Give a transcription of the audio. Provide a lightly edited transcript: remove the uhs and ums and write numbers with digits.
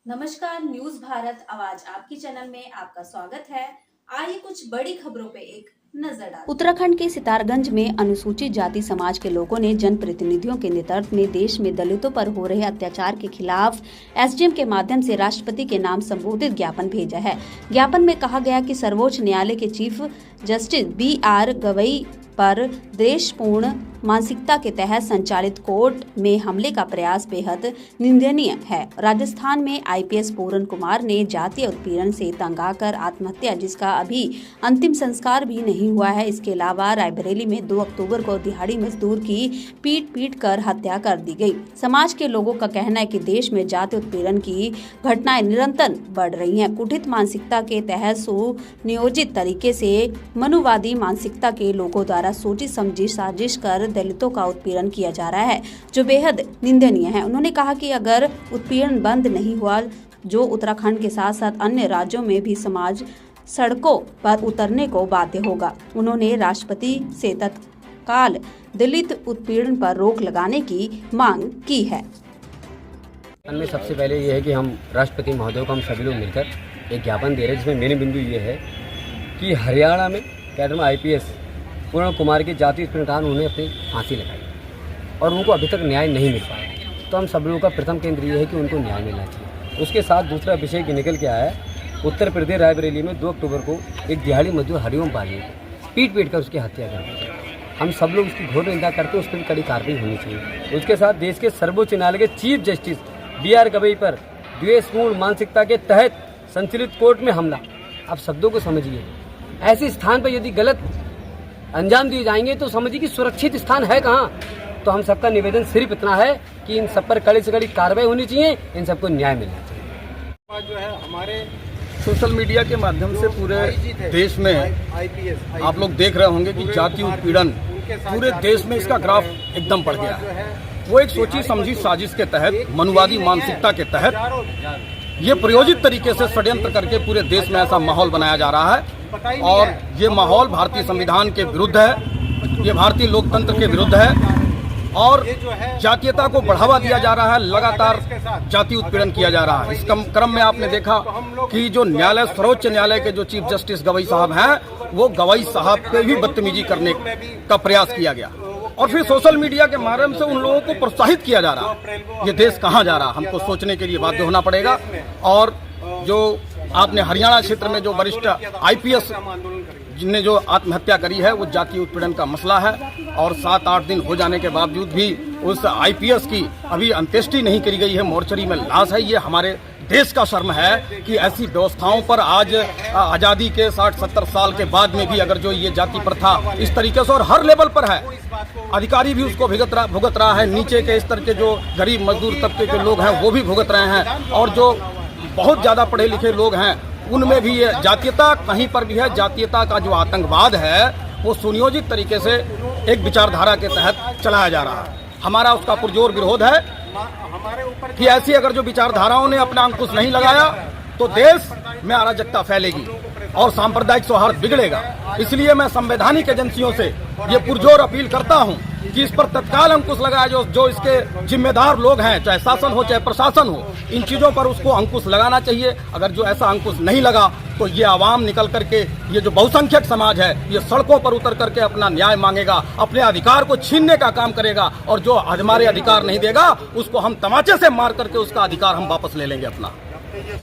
नमस्कार, न्यूज भारत आवाज आपकी चैनल में आपका स्वागत है। आइए कुछ बड़ी खबरों पे एक नजर डालते हैं। उत्तराखंड के सितारगंज में अनुसूचित जाति समाज के लोगों ने जनप्रतिनिधियों के नेतृत्व में देश में दलितों पर हो रहे अत्याचार के खिलाफ एसडीएम के माध्यम से राष्ट्रपति के नाम संबोधित ज्ञापन भेजा है। ज्ञापन में कहा गया कि सर्वोच्च न्यायालय के चीफ जस्टिस BR गवई पर देशपूर्ण मानसिकता के तहत संचालित कोर्ट में हमले का प्रयास बेहद निंदनीय है। राजस्थान में IPS पूरन कुमार ने जातीय उत्पीड़न से तंग आकर आत्महत्या, जिसका अभी अंतिम संस्कार भी नहीं हुआ है। इसके अलावा रायबरेली में 2 अक्टूबर को दिहाड़ी मजदूर की पीट कर हत्या कर दी गई। समाज के लोगों का कहना है कि देश में जातीय उत्पीड़न की घटनाएं निरंतर बढ़ रही हैं। कुटित मानसिकता के तहत सुनियोजित तरीके से मनुवादी मानसिकता के लोगों द्वारा सोची समझी साजिश कर दलितों का उत्पीड़न किया जा रहा है, जो बेहद निंदनीय है। उन्होंने कहा कि अगर उत्पीड़न बंद नहीं हुआ, जो उत्तराखंड के साथ साथ अन्य राज्यों में भी समाज सड़कों पर उतरने को बाध्य होगा। उन्होंने राष्ट्रपति से तत्काल दलित उत्पीड़न पर रोक लगाने की मांग की है। में सबसे पहले ये है कि हम राष्ट्रपति महोदय को हम सभी लोग मिलकर एक ज्ञापन दे रहे हैं, जिसमें मेन बिंदु ये है कि हरियाणा में कैडर में IPS पूरण कुमार की जातीय उत्पीड़न कारण उन्हें अपनी फांसी लगाई और उनको अभी तक न्याय नहीं मिल पाया। तो हम सब लोगों का प्रथम केंद्र ये है कि उनको न्याय मिलना चाहिए। उसके साथ दूसरा विषय निकल के आया है, उत्तर प्रदेश रायबरेली में 2 अक्टूबर को एक दिहाड़ी मजदूर हरिओम पाली पीट कर उसकी हत्या कर दी। हम सब लोग उसकी घोर निंदा करते हैं, उस पर भी कड़ी कार्रवाई होनी चाहिए। उसके साथ देश के सर्वोच्च न्यायालय के चीफ जस्टिस BR गवई पर द्वेषपूर्ण मानसिकता के तहत संचालित कोर्ट में हमला। आप शब्दों को समझिए, ऐसे स्थान पर यदि गलत अंजाम दिए जाएंगे तो समझिए कि सुरक्षित स्थान है कहाँ। तो हम सबका निवेदन सिर्फ इतना है कि इन सब पर कड़ी से कड़ी कार्रवाई होनी चाहिए, इन सबको न्याय मिलना चाहिए। जो है हमारे सोशल मीडिया के माध्यम से पूरे देश में आप लोग देख रहे होंगे कि जातीय उत्पीड़न पूरे देश में इसका ग्राफ एकदम बढ़ गया है। वो एक सोची समझी साजिश के तहत, मनुवादी मानसिकता के तहत ये प्रयोजित तरीके से षड्यंत्र करके पूरे देश में ऐसा माहौल बनाया जा रहा है और ये माहौल भारतीय संविधान के विरुद्ध है, ये भारतीय लोकतंत्र के विरुद्ध है और जातीयता को बढ़ावा दिया जा रहा है। लगातार जातीय उत्पीड़न किया जा रहा है। इस क्रम में आपने देखा कि जो न्यायालय, सर्वोच्च न्यायालय के जो चीफ जस्टिस गवई साहब हैं, वो गवई साहब पे भी बदतमीजी करने का प्रयास किया गया और फिर सोशल मीडिया के माध्यम से उन लोगों को प्रोत्साहित किया जा रहा। ये देश कहाँ जा रहा, हमको सोचने के लिए बाध्य होना पड़ेगा। और जो आपने हरियाणा क्षेत्र में जो वरिष्ठ IPS जिनने जो आत्महत्या करी है, वो जातीय उत्पीड़न का मसला है और 7-8 दिन हो जाने के बावजूद भी उस IPS की अभी अंत्येष्टि नहीं करी गई है, मोर्चरी में लाश है। ये हमारे देश का शर्म है कि ऐसी व्यवस्थाओं पर आज आज़ादी के 60-70 साल के बाद में भी अगर जो ये जाति प्रथा इस तरीके से और हर लेवल पर है, अधिकारी भी उसको भुगत रहा है, नीचे के स्तर के जो गरीब मजदूर तबके के लोग हैं वो भी भुगत रहे हैं और जो बहुत ज़्यादा पढ़े लिखे लोग हैं उनमें भी ये जातीयता कहीं पर भी है। जातीयता का जो आतंकवाद है वो सुनियोजित तरीके से एक विचारधारा के तहत चलाया जा रहा है। हमारा उसका पुरजोर विरोध है कि ऐसी अगर जो विचारधाराओं ने अपना अंकुश नहीं लगाया तो देश में अराजकता फैलेगी और सांप्रदायिक सौहार्द बिगड़ेगा। इसलिए मैं संवैधानिक एजेंसियों से ये पुरजोर अपील करता हूं कि इस पर तत्काल अंकुश लगाए। जो इसके जिम्मेदार लोग हैं, चाहे शासन हो चाहे प्रशासन हो, इन चीज़ों पर उसको अंकुश लगाना चाहिए। अगर जो ऐसा अंकुश नहीं लगा तो ये आवाम निकल करके, ये जो बहुसंख्यक समाज है, ये सड़कों पर उतर करके अपना न्याय मांगेगा, अपने अधिकार को छीनने का काम करेगा और जो हमारे अधिकार नहीं देगा उसको हम तमाचे से मार करके उसका अधिकार हम वापस ले लेंगे अपना।